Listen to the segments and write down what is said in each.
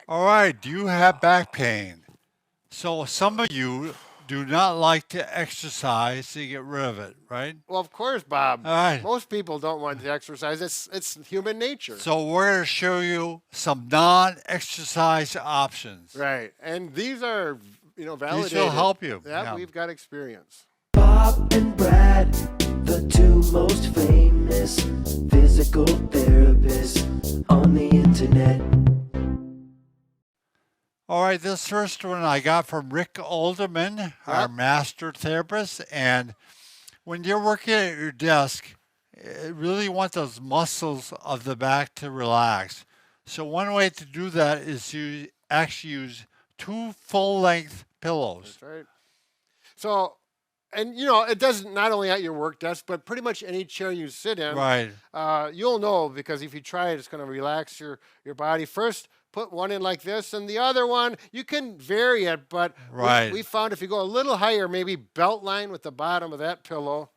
All right, do you have back pain? So some of you do not like to exercise to get rid of it, right? Well, of course, Bob. All right. Most people don't want to exercise. It's human nature. So we're going to show you some non-exercise options. Right. And these are, These validated. will help you. Yeah, we've got experience. Bob and Brad, the two most famous physical therapists on the internet. All right, this first one I got from Rick Alderman, our master therapist. And when you're working at your desk, you really want those muscles of the back to relax. So one way to do that is to actually use 2 full-length pillows. That's right. So, and it doesn't not only at your work desk, but pretty much any chair you sit in. Right. You'll know because if you try it, it's going to relax your body. First, put one in like this, and the other one you can vary it. But Right. we found if you go a little higher, maybe belt line with the bottom of that pillow,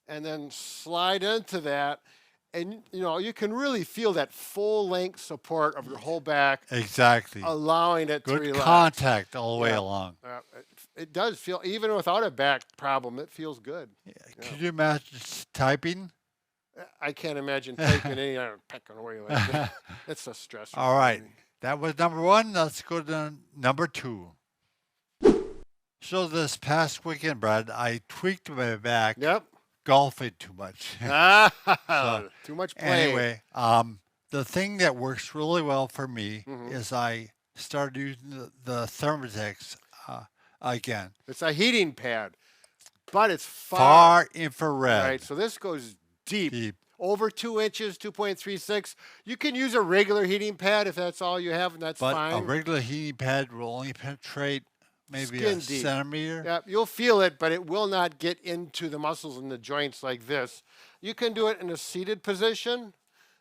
and then slide into that, and you can really feel that full length support of your whole back, Exactly. allowing it to Good relax. contact all the way Yeah. along. It does feel, even without a back problem, it feels good. Could you imagine typing? I can't imagine taking any pecking away like that. It's a stressor. All for right. me. That was number 1. Let's go to number 2. So this past weekend, Brad, I tweaked my back Yep. golfing too much. Too much play. Anyway, the thing that works really well for me is I started using the Thermotex again. It's a heating pad, but it's Far infrared. Right. So this goes deep. Deep. Over 2 inches, 2.36. You can use a regular heating pad if that's all you have, and that's But fine. a regular heating pad will only penetrate maybe Skin a deep. centimeter. Yeah, you'll feel it, but it will not get into the muscles in the joints like this. You can do it in a seated position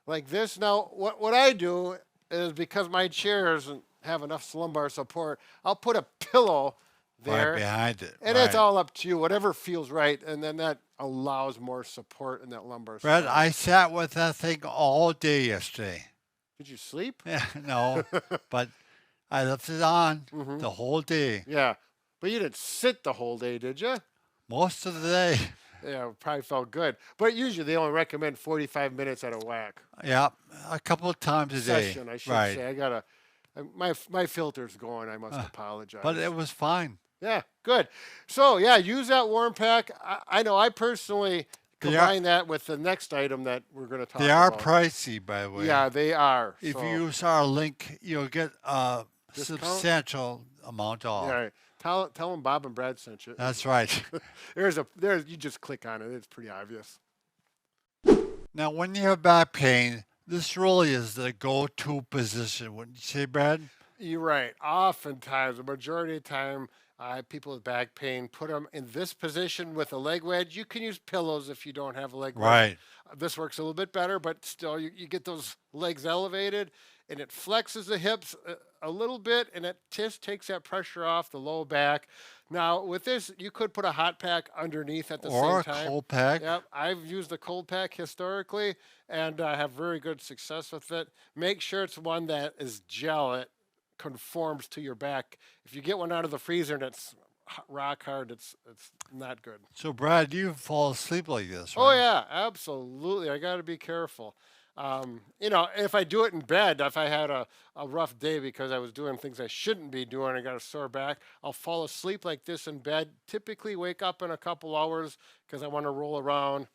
like this. Now, what I do is because my chair doesn't have enough lumbar support, I'll put a pillow there. Right behind it. And right. it's all up to you, whatever feels right. And then that allows more support in that lumbar Brad, spine. I sat with that thing all day yesterday. Did you sleep? Yeah, no, but I left it on the whole day. Yeah. But you didn't sit the whole day, did you? Most of the day. Yeah, it probably felt good. But usually they only recommend 45 minutes at a whack. Yeah, a couple of times a day. Session, I should right. say. I gotta, my filter's going. I must apologize. But it was fine. Yeah, good. So yeah, use that warm pack. I know I personally combine that with the next item that we're going to talk about. They are pricey, by the way. Yeah, they are. If so, you use our link, you'll get a Discount? substantial amount off. All right. Tell them Bob and Brad sent you. That's right. You just click on it. It's pretty obvious. Now, when you have back pain, this really is the go-to position, wouldn't you say, Brad? You're right. Oftentimes, the majority of the time, people with back pain put them in this position with a leg wedge. You can use pillows if you don't have a leg wedge. Right. This works a little bit better, but still, you get those legs elevated, and it flexes the hips a little bit, and it just takes that pressure off the low back. Now, with this, you could put a hot pack underneath at the Or same time. a cold pack. Yep, I've used the cold pack historically, and I have very good success with it. Make sure it's one that is gel. It conforms to your back. If you get one out of the freezer and it's rock hard, it's not good. So, Brad, you fall asleep like this, right? Oh yeah, absolutely. I got to be careful. If I do it in bed, if I had a rough day because I was doing things I shouldn't be doing, I got a sore back, I'll fall asleep like this in bed, typically wake up in a couple hours because I want to roll around,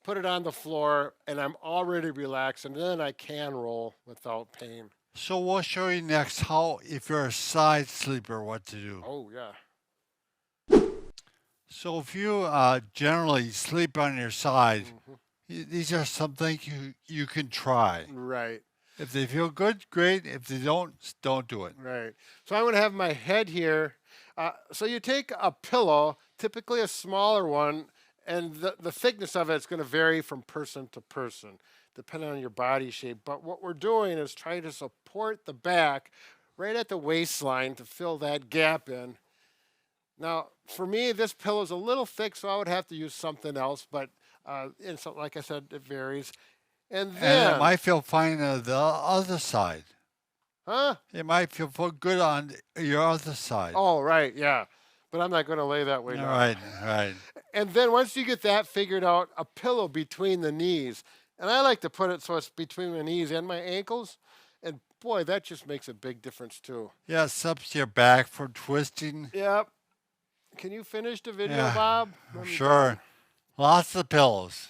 put it on the floor, and I'm already relaxed, and then I can roll without pain. So we'll show you next how, if you're a side sleeper, what to do. Oh, yeah. So if you generally sleep on your side, these are some things you can try. Right. If they feel good, great. If they don't do it. Right. So I'm going to have my head here. So you take a pillow, typically a smaller one, and the thickness of it is going to vary from person to person, depending on your body shape. But what we're doing is trying to support the back right at the waistline to fill that gap in. Now, for me, this pillow is a little thick, so I would have to use something else. But so, like I said, it varies. And then And it might feel fine on the other side. Huh? It might feel good on your other side. Oh, right, yeah. But I'm not going to lay that way All down. right, all right. And then once you get that figured out, a pillow between the knees. And I like to put it so it's between my knees and my ankles. And boy, that just makes a big difference too. Yeah, it stops your back from twisting. Yep. Can you finish the video, Yeah, Bob? Let me Sure. Lots of pillows.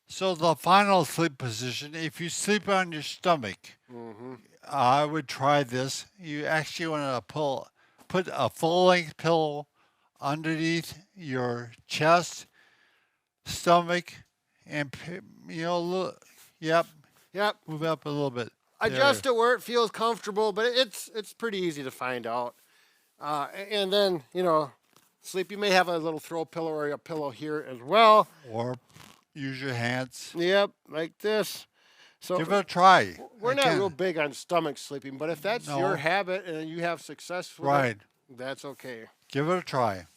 So the final sleep position, if you sleep on your stomach, Mm-hmm. I would try this. You actually want to put a full-length pillow underneath your chest, stomach, and yep, Yep. move up a little bit. Adjust it where it feels comfortable, but it's pretty easy to find out. And then, sleep. You may have a little throw pillow or a pillow here as well. Or use your hands. Yep, like this. So Give it a try. we're not Again, real big on stomach sleeping, but if that's your No. habit and you have success with it, Right. that's okay. Give it a try.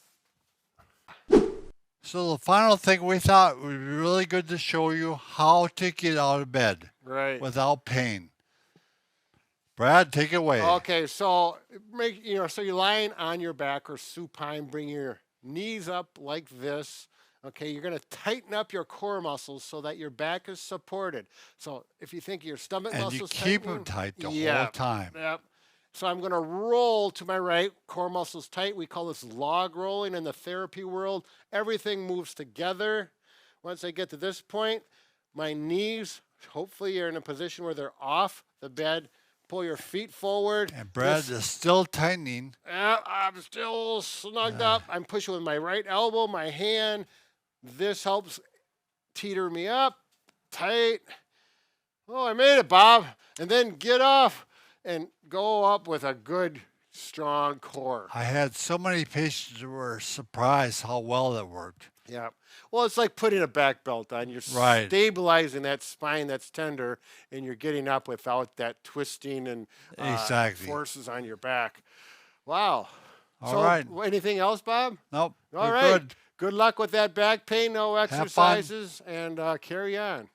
So the final thing we thought would be really good to show you how to get out of bed Right. without pain. Brad, take it away. Okay, so so you're lying on your back or supine, bring your knees up like this. Okay, you're going to tighten up your core muscles so that your back is supported. So if you think your stomach And you muscles keep tightening, them tight the yeah, whole time. Yep. So I'm going to roll to my right, core muscles tight. We call this log rolling in the therapy world. Everything moves together. Once I get to this point, my knees, hopefully you're in a position where they're off the bed. Pull your feet forward. And Brad is still tightening. I'm still snugged up. I'm pushing with my right elbow, my hand. This helps teeter me up, tight. Oh, I made it, Bob. And then get off and go up with a good, strong core. I had so many patients who were surprised how well it worked. Yeah. Well, it's like putting a back belt on. You're Right. stabilizing that spine that's tender, and you're getting up without that twisting and Exactly. forces on your back. Wow. All right. Anything else, Bob? Nope. All we're right. good. Good luck with that back pain. No fun. exercises, and carry on.